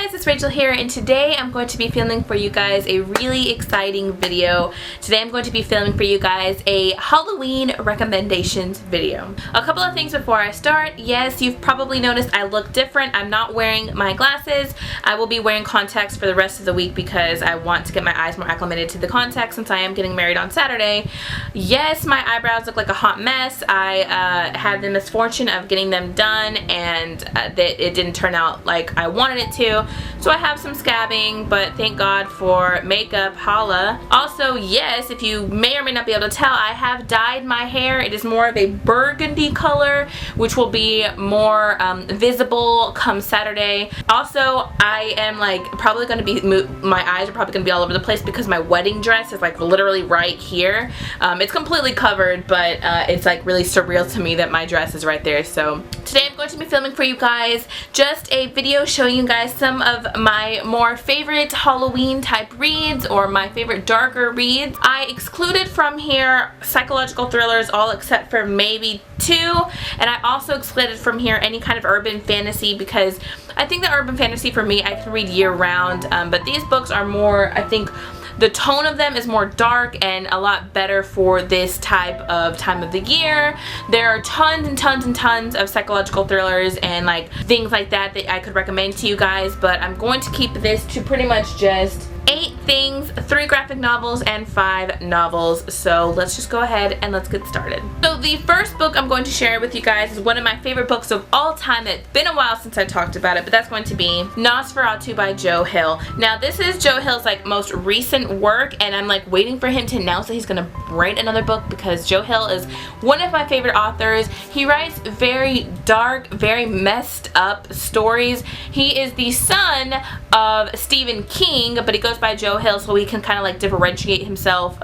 Hey guys, it's Rachel here, and today I'm going to be filming for you guys a really exciting video. Today I'm going to be filming for you guys a Halloween recommendations video. A couple of things before I start. Yes, you've probably noticed I look different. I'm not wearing my glasses. I will be wearing contacts for the rest of the week because I want to get my eyes more acclimated to the contacts since I am getting married on Saturday. Yes, my eyebrows look like a hot mess. I had the misfortune of getting them done and it didn't turn out like I wanted it to. So I have some scabbing, but thank God for makeup, holla. Also, yes, if you may or may not be able to tell, I have dyed my hair. It is more of a burgundy color, which will be more visible come Saturday. Also, I am like probably going to be, my eyes are probably going to be all over the place because my wedding dress is like literally right here. It's completely covered, but it's like really surreal to me that my dress is right there. So today I'm going to be filming for you guys just a video showing you guys some of my more favorite Halloween type reads or my favorite darker reads. I excluded from here psychological thrillers, all except for maybe 2, and I also excluded from here any kind of urban fantasy because I think that urban fantasy for me I can read year round, but these books are more, I think the tone of them is more dark and a lot better for this type of time of the year. There are tons and tons and tons of psychological thrillers and like things like that that I could recommend to you guys, but I'm going to keep this to pretty much just 8 things, 3 graphic novels and 5 novels. So let's just go ahead and let's get started. So the first book I'm going to share with you guys is one of my favorite books of all time. It's been a while since I talked about it, but that's going to be Nosferatu by Joe Hill. Now this is Joe Hill's like most recent work, and I'm like waiting for him to announce that he's gonna write another book because Joe Hill is one of my favorite authors. He writes very dark, very messed up stories. He is the son of Stephen King, but he goes by Joe Hill, so he can kind of like differentiate himself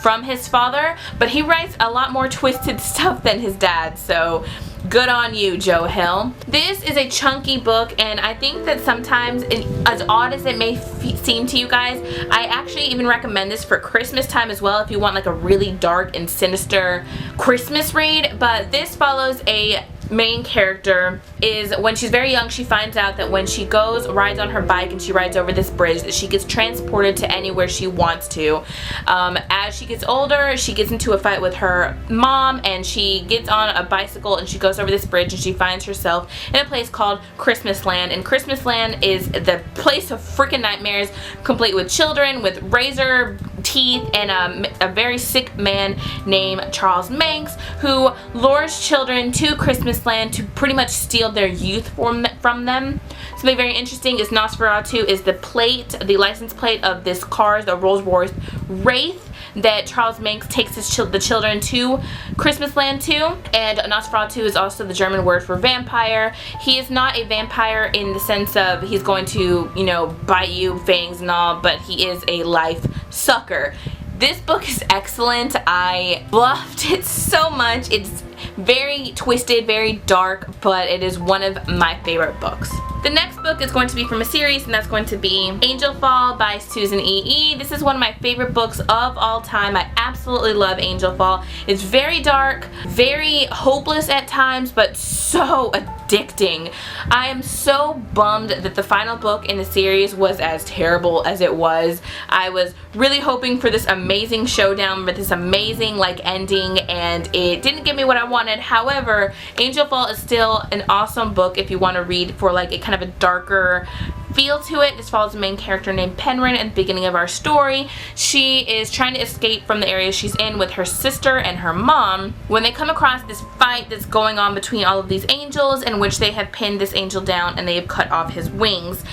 from his father, but he writes a lot more twisted stuff than his dad, so good on you, Joe Hill. This is a chunky book, and I think that sometimes, as odd as it may seem to you guys, I actually even recommend this for Christmas time as well if you want like a really dark and sinister Christmas read. But this follows a main character. Is when she's very young, she finds out that when she rides on her bike and she rides over this bridge, that she gets transported to anywhere she wants to. As she gets older, she gets into a fight with her mom, and she gets on a bicycle and she goes over this bridge and she finds herself in a place called Christmas Land. And Christmas Land is the place of freaking nightmares, complete with children with razor teeth and a very sick man named Charles Manx, who lures children to Christmas Land to pretty much steal their youth from them. Something very interesting is Nosferatu is the license plate of this car, the Rolls-Royce Wraith, that Charles Manx takes the children to Christmas Land to. And Nosferatu is also the German word for vampire. He is not a vampire in the sense of he's going to, you know, bite you, fangs and all, but he is a life sucker. This book is excellent. I loved it so much. It's very twisted, very dark, but it is one of my favorite books. The next book is going to be from a series, and that's going to be Angel Fall by Susan E. This is one of my favorite books of all time. I absolutely love Angel Fall. It's very dark, very hopeless at times, but so addicting. I am so bummed that the final book in the series was as terrible as it was. I was really hoping for this amazing showdown with this amazing like ending, and it didn't give me what I wanted. However, Angel Fall is still an awesome book if you want to read for like a kind of a darker feel to it. This follows a main character named Penryn at the beginning of our story. She is trying to escape from the area she's in with her sister and her mom when they come across this fight that's going on between all of these angels, in which they have pinned this angel down and they have cut off his wings.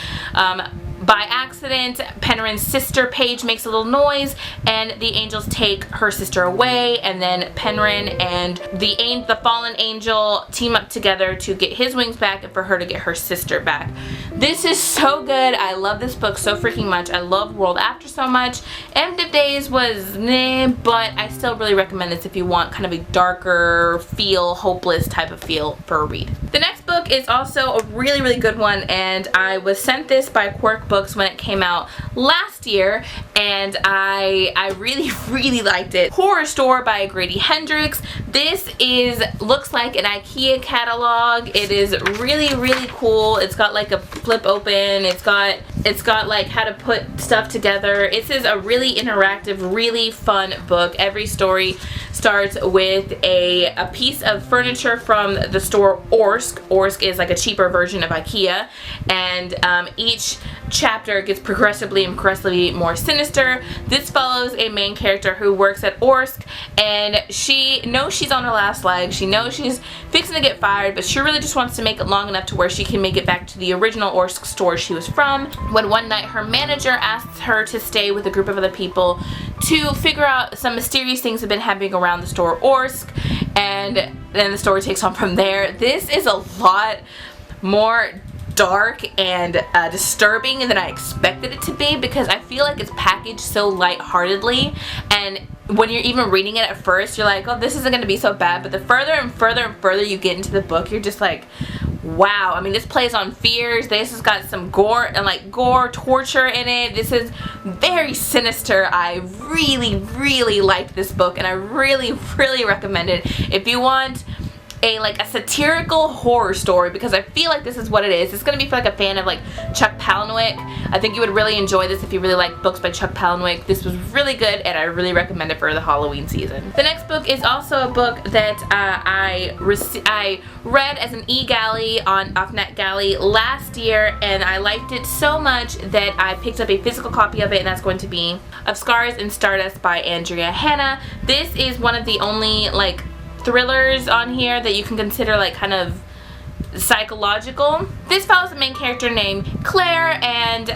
By accident, Penryn's sister Paige makes a little noise, and the angels take her sister away, and then Penryn and the fallen angel team up together to get his wings back and for her to get her sister back. This is so good. I love this book so freaking much. I love World After so much. End of Days was meh, but I still really recommend this if you want kind of a darker feel, hopeless type of feel for a read. The next book is also a really, really good one, and I was sent this by Quirk Books when it came out last year, and I really, really liked it. Horror Store by Grady Hendrix. This looks like an IKEA catalog. It is really, really cool. It's got like a flip open. It's got like how to put stuff together. This is a really interactive, really fun book. Every story starts with a piece of furniture from the store Orsk. Orsk is like a cheaper version of IKEA, and each chapter gets progressively more sinister. This follows a main character who works at Orsk, and she knows she's on her last leg. She knows she's fixing to get fired, but she really just wants to make it long enough to where she can make it back to the original Orsk store she was from, when one night her manager asks her to stay with a group of other people to figure out some mysterious things that have been happening around the store Orsk, and then the story takes on from there. This is a lot more dark and disturbing than I expected it to be, because I feel like it's packaged so lightheartedly, and when you're even reading it at first, you're like, oh, this isn't going to be so bad, but the further and further you get into the book, you're just like, wow. I mean, this plays on fears. This has got some gore and like torture in it. This is very sinister. I really liked this book, and I really recommend it if you want a satirical horror story, because I feel like this is what it is. It's gonna be for like a fan of like Chuck Palahniuk. I think you would really enjoy this if you really like books by Chuck Palahniuk. This was really good, and I really recommend it for the Halloween season. The next book is also a book that I read as an e-galley off NetGalley last year, and I liked it so much that I picked up a physical copy of it, and that's going to be Of Scars and Stardust by Andrea Hanna. This is one of the only like thrillers on here that you can consider like kind of psychological. This follows a main character named Claire, and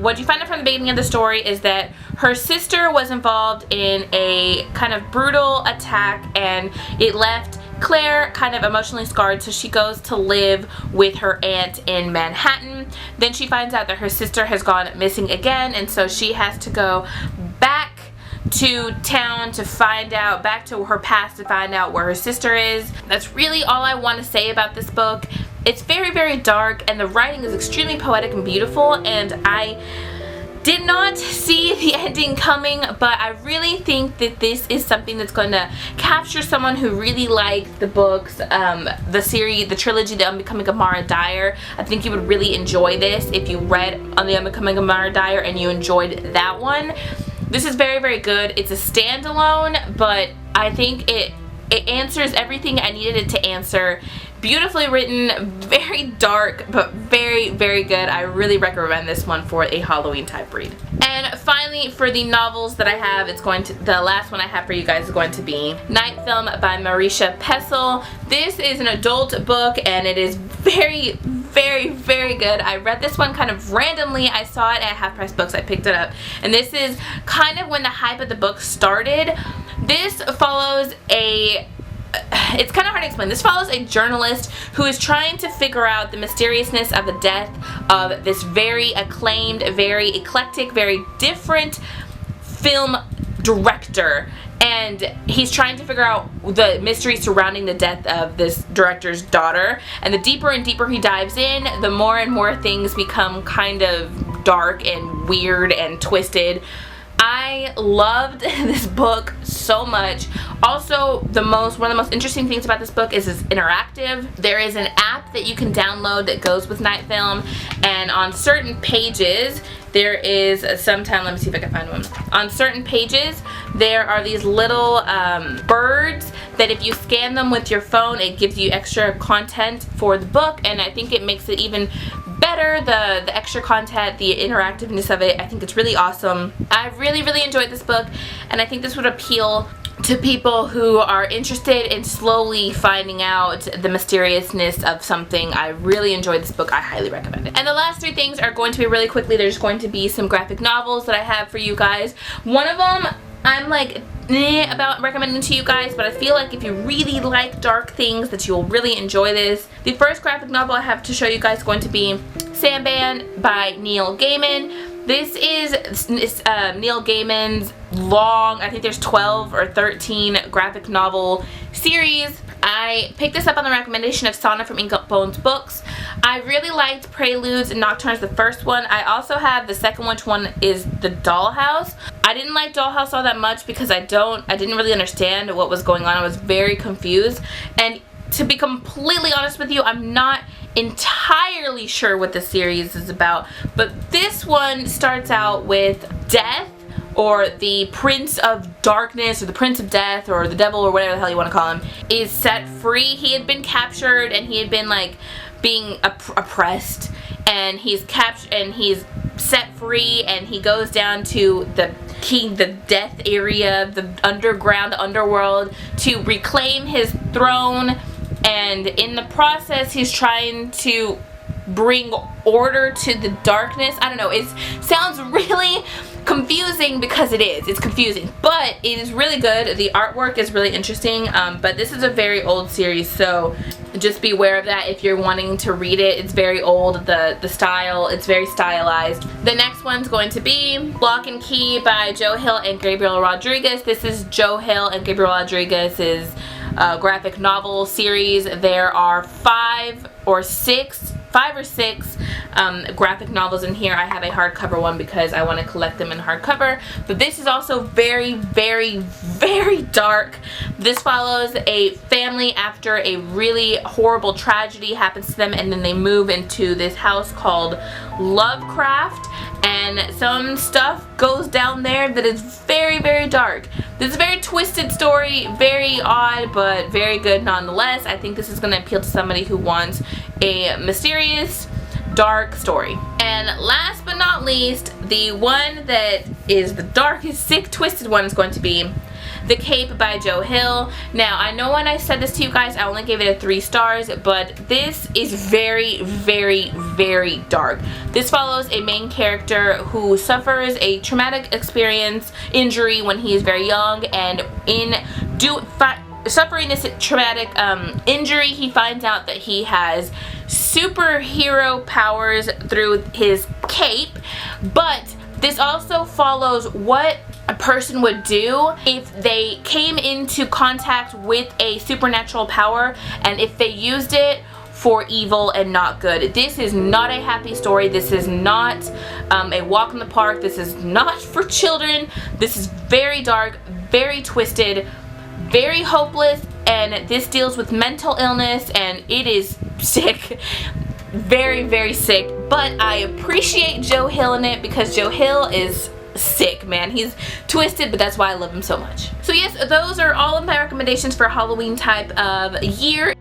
what you find out from the beginning of the story is that her sister was involved in a kind of brutal attack, and it left Claire kind of emotionally scarred, so she goes to live with her aunt in Manhattan. Then she finds out that her sister has gone missing again, and so she has to go back to town to find out, back to her past to find out where her sister is. That's really all I want to say about this book. It's very dark, and the writing is extremely poetic and beautiful, and I did not see the ending coming, but I really think that this is something that's going to capture someone who really liked the books, the series, the trilogy, The Unbecoming of Mara Dyer. I think you would really enjoy this if you read on The Unbecoming of Mara Dyer and you enjoyed that one. This is very good. It's a standalone, but I think it answers everything I needed it to answer. Beautifully written, very dark, but very good. I really recommend this one for a Halloween type read. And finally, for the novels that I have, the last one I have for you guys is going to be Night Film by Marisha Pessl. This is an adult book, and it is very good. I read this one kind of randomly. I saw it at Half Price Books. I picked it up, and this is kind of when the hype of the book started. This follows it's kind of hard to explain. This follows a journalist who is trying to figure out the mysteriousness of the death of this very acclaimed, very eclectic, very different film director, and he's trying to figure out the mystery surrounding the death of this director's daughter. And the deeper and deeper he dives in, the more and more things become kind of dark and weird and twisted. I loved this book so much. Also, one of the most interesting things about this book is it's interactive. There is an app that you can download that goes with Night Film, and on certain pages there is let me see if I can find one. On certain pages there are these little birds that if you scan them with your phone, it gives you extra content for the book, and I think it makes it even better, the extra content, the interactiveness of it. I think it's really awesome. I really enjoyed this book, and I think this would appeal to people who are interested in slowly finding out the mysteriousness of something. I really enjoyed this book. I highly recommend it. And the last three things are going to be really quickly. There's going to be some graphic novels that I have for you guys. One of them I'm like about recommending to you guys, but I feel like if you really like dark things that you'll really enjoy this. The first graphic novel I have to show you guys is going to be Sandman by Neil Gaiman. This is Neil Gaiman's long, I think there's 12 or 13 graphic novel series. I picked this up on the recommendation of Sana from Ink Bones Books. I really liked Preludes and Nocturnes, the first one. I also have the second one is The Dollhouse. I didn't like Dollhouse all that much because I didn't really understand what was going on. I was very confused, and to be completely honest with you, I'm not entirely sure what the series is about, but this one starts out with Death, or the Prince of Darkness, or the Prince of Death, or the Devil, or whatever the hell you want to call him, is set free. He had been captured and he had been like being oppressed, and he's captured and he's set free, and he goes down to the death area, the underworld, to reclaim his throne. And in the process, he's trying to bring order to the darkness. I don't know, it sounds really confusing because it is. It's confusing, but it is really good. The artwork is really interesting, but this is a very old series, so just be aware of that if you're wanting to read it. It's very old, the style, it's very stylized. The next one's going to be Lock and Key by Joe Hill and Gabriel Rodriguez. This is Joe Hill and Gabriel Rodriguez's graphic novel series. There are 5 or 6 graphic novels in here. I have a hardcover one because I want to collect them in hardcover, but this is also very, very, very dark. This follows a family after a really horrible tragedy happens to them, and then they move into this house called Lovecraft, and some stuff goes down there that is very, very dark. This is a very twisted story, very odd, but very good nonetheless. I think this is going to appeal to somebody who wants a mysterious, dark story. And last but not least, the one that is the darkest, sick, twisted one is going to be The Cape by Joe Hill. Now, I know when I said this to you guys, I only gave it a 3 stars, but this is very, very, very dark. This follows a main character who suffers a traumatic injury when he is very young, and suffering this traumatic injury, he finds out that he has superhero powers through his cape. But this also follows what a person would do if they came into contact with a supernatural power, and if they used it for evil and not good. This is not a happy story. This is not a walk in the park. This is not for children. This is very dark, very twisted, very hopeless, and this deals with mental illness, and it is sick. Very, very sick, but I appreciate Joe Hill in it because Joe Hill is sick, man. He's twisted, but that's why I love him so much. So yes, those are all of my recommendations for Halloween type of year